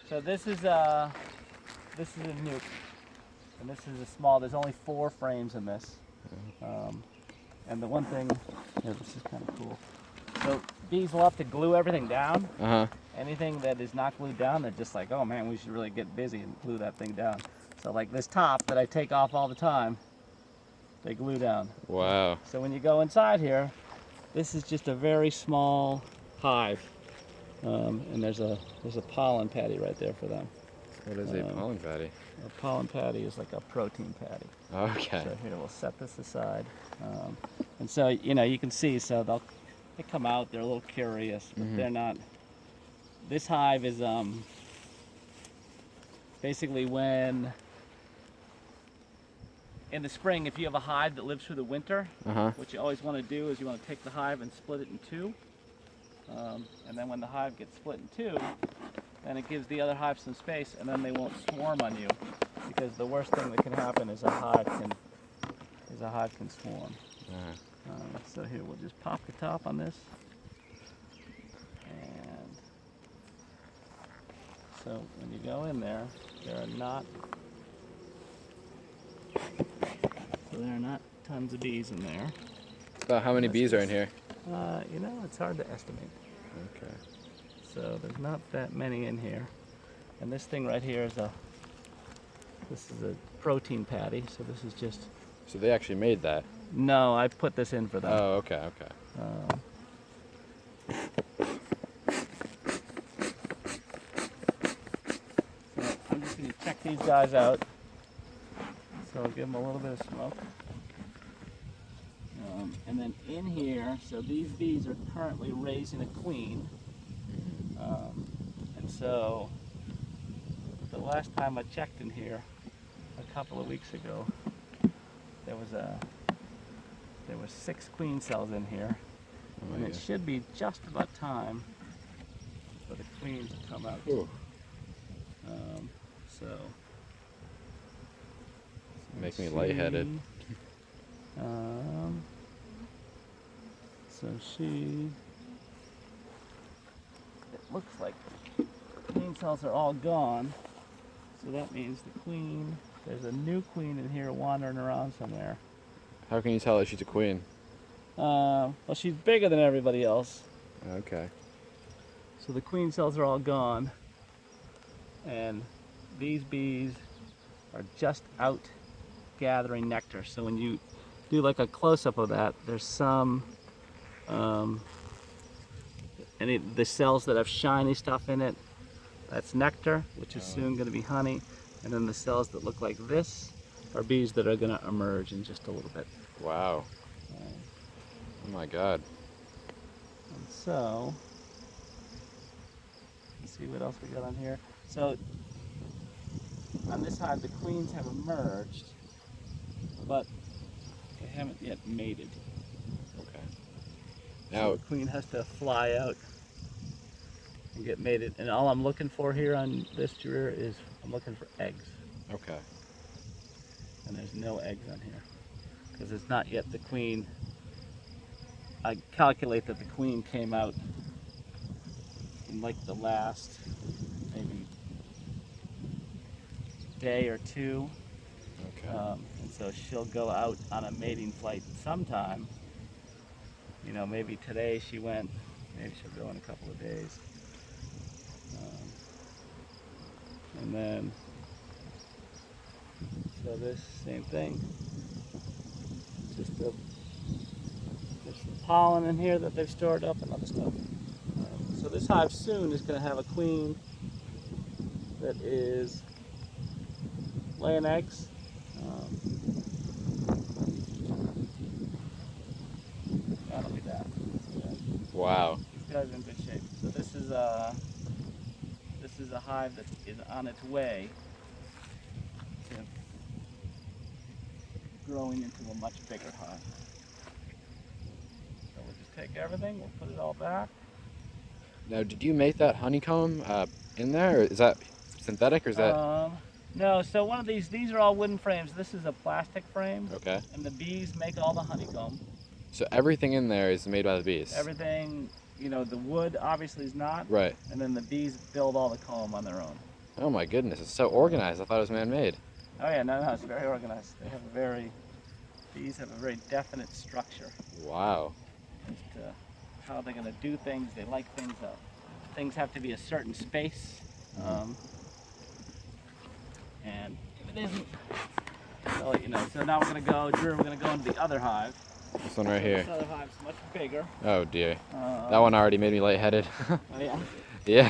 So this is a nuke, and this is a small. There's only 4 frames in this, and the one thing, this is kind of cool. So bees love to glue everything down. Anything that is not glued down, they're just like, oh man, we should really get busy and glue that thing down. So like this top that I take off all the time, they glue down. Wow. So when you go inside here, this is just a very small hive, and there's a pollen patty right there for them. What is a pollen patty? A pollen patty is like a protein patty. Okay. So here, we'll set this aside, and so you can see. So they come out. They're a little curious, but they're not. This hive is basically when in the spring, if you have a hive that lives through the winter, what you always want to do is you want to take the hive and split it in 2. And then when the hive gets split in 2, then it gives the other hive some space, and then they won't swarm on you. Because the worst thing that can happen is a hive can swarm. So here, we'll just pop the top on this. And so when you go in there, there are not tons of bees in there. About how many bees are in here? It's hard to estimate. Okay. So there's not that many in here. And this thing right here is a protein patty. So this is just. So they actually made that? No, I put this in for them. Oh, okay. So I'm just going to check these guys out. So I'll give them a little bit of smoke. And then in here, so these bees are currently raising a queen. And so the last time I checked in here, a couple of weeks ago, there were 6 queen cells in here. And it should be just about time for the queen to come out. Make me lightheaded. So it looks like the queen cells are all gone. So that means the queen, there's a new queen in here wandering around somewhere. How can you tell that she's a queen? Well, she's bigger than everybody else. Okay. So the queen cells are all gone. And these bees are just out gathering nectar. So when you do like a close-up of that, there's some the cells that have shiny stuff in it, that's nectar, which is soon going to be honey. And then the cells that look like this are bees that are going to emerge in just a little bit. Wow. Oh my God. And so, let's see what else we got on here. So on this hive, the queens have emerged, but they haven't yet mated. Okay. So Now the queen has to fly out and get mated. And all I'm looking for here on this Dreer is I'm looking for eggs. Okay. And there's no eggs on here because it's not yet the queen. I calculate that the queen came out in like the last maybe day or 2. Okay. And so she'll go out on a mating flight sometime. Maybe today she went, maybe she'll go in a couple of days. And then, so this same thing, just there's some pollen in here that they've stored up and other stuff. So this hive soon is going to have a queen that is laying eggs. That'll be that. Yeah. Wow. These guys are in good shape. So this is a hive that is on its way to growing into a much bigger hive. So we'll just take everything, we'll put it all back. Now, did you make that honeycomb in there, or is that synthetic, or is that? No, so one of these are all wooden frames. This is a plastic frame. Okay. And the bees make all the honeycomb. So everything in there is made by the bees? Everything, the wood obviously is not. Right. And then the bees build all the comb on their own. Oh my goodness, it's so organized. I thought it was man-made. Oh yeah, no, it's very organized. They have bees have a very definite structure Wow. as to how they're going to do things. They like things. Things have to be a certain space. And if it isn't, I'll let you know. So now we're going to go, Drew, we're going to go into the other hive. This one right here. This other hive's much bigger. Oh dear. That one already made me lightheaded. Oh yeah? Yeah.